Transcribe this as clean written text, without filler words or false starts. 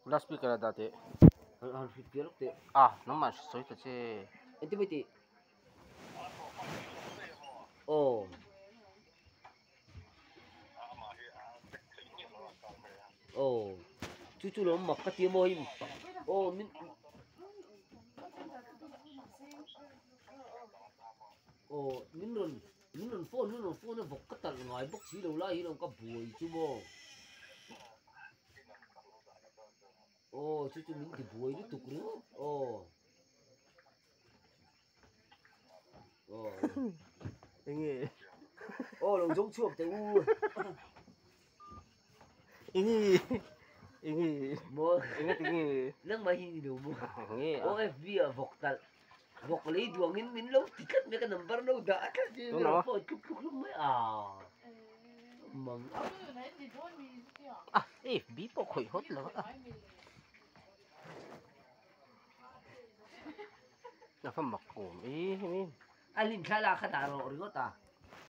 Last week kaya dati. Ang fifty te. Naman so ito si. Ito ba ti? Oh. Oh. Cucu lo makati mo him. Oh, min. Oh, minun phone na bokkatal ngai bok si lo la hi lo ka buai chu mo. Oh, cucu min di buai ni tukru. Oh. Oh. Ingi. Oh, lo giống chuột te u. Ingi. Mo. Ingat ingi. Nang mahi do mo. Ingi. OFB voktal. Vokalay duangin min lo tikat me ka number lo da ka di no. po tuk mo mang FB po koy hot na. Nafamak ko. alin kala ka taro origot